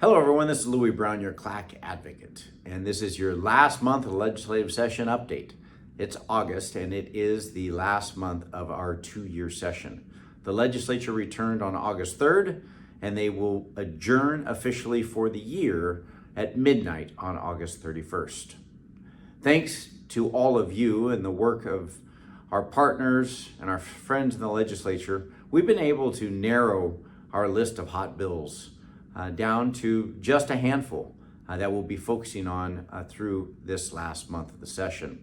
Hello everyone, this is Louie Brown, your CLAC advocate, and this is your last month of the legislative session update. It's August and it is the last month of our 2-year session. The legislature returned on August 3rd and they will adjourn officially for the year at midnight on August 31st. Thanks to all of you and the work of our partners and our friends in the legislature, we've been able to narrow our list of hot bills down to just a handful that we'll be focusing on through this last month of the session.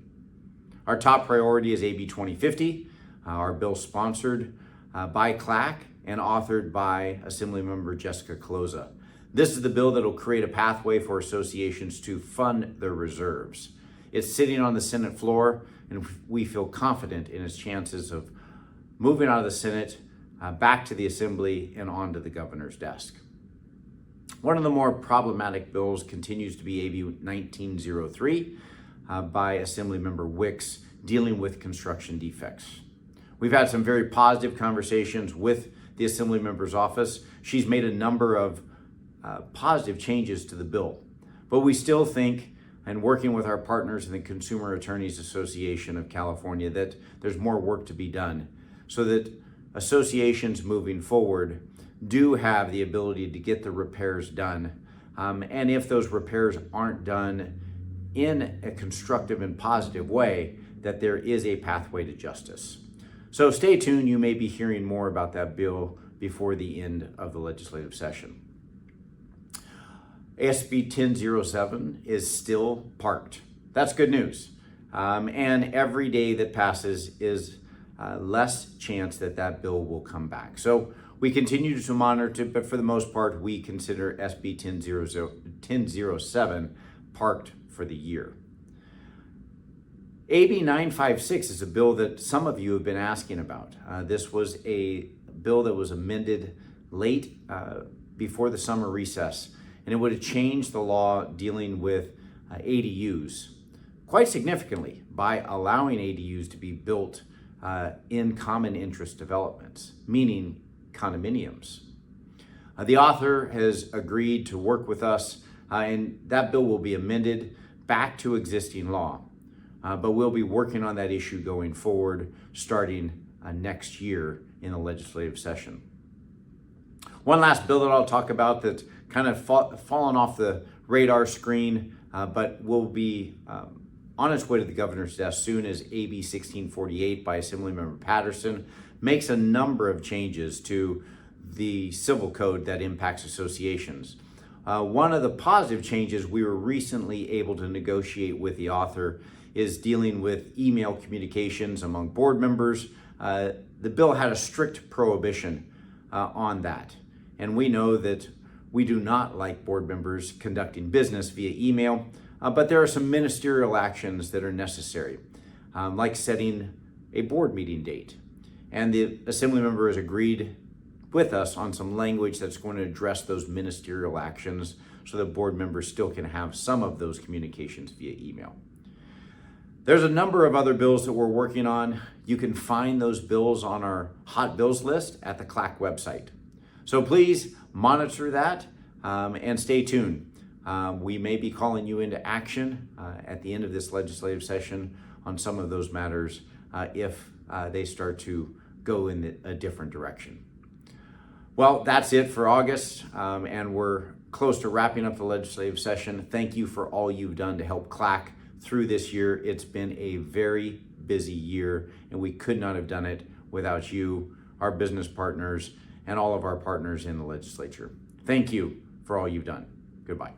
Our top priority is AB 2050, our bill sponsored by CLAC and authored by Assemblymember Jessica Caloza. This is the bill that will create a pathway for associations to fund their reserves. It's sitting on the Senate floor and we feel confident in its chances of moving out of the Senate back to the Assembly and onto the governor's desk. One of the more problematic bills continues to be AB 1903 by Assemblymember Wicks, dealing with construction defects. We've had some very positive conversations with the Assemblymember's office. She's made a number of positive changes to the bill, but we still think, and working with our partners in the Consumer Attorneys Association of California, that there's more work to be done so that associations moving forward do have the ability to get the repairs done. And if those repairs aren't done in a constructive and positive way, that there is a pathway to justice. So stay tuned, you may be hearing more about that bill before the end of the legislative session. SB 1007 is still parked. That's good news. And every day that passes is less chance that that bill will come back. So we continue to monitor it, but for the most part, we consider SB 1007 parked for the year. AB 956 is a bill that some of you have been asking about. This was a bill that was amended late before the summer recess, and it would have changed the law dealing with ADUs quite significantly by allowing ADUs to be built in common interest developments, meaning condominiums. The author has agreed to work with us and that bill will be amended back to existing law. But we'll be working on that issue going forward starting next year in the legislative session. One last bill that I'll talk about that's kind of fallen off the radar screen, but will be on its way to the governor's desk soon, is AB 1648 by Assemblymember Patterson. Makes a number of changes to the civil code that impacts associations. One of the positive changes we were recently able to negotiate with the author is dealing with email communications among board members. The bill had a strict prohibition on that. And we know that we do not like board members conducting business via email, but there are some ministerial actions that are necessary, like setting a board meeting date. And the assembly member has agreed with us on some language that's going to address those ministerial actions so that board members still can have some of those communications via email. There's a number of other bills that we're working on. You can find those bills on our hot bills list at the CLAC website. So please monitor that and stay tuned. We may be calling you into action at the end of this legislative session on some of those matters if they start to go in a different direction. Well, that's it for August, and we're close to wrapping up the legislative session. Thank you for all you've done to help CLAC through this year. It's been a very busy year, and we could not have done it without you, our business partners, and all of our partners in the legislature. Thank you for all you've done. Goodbye.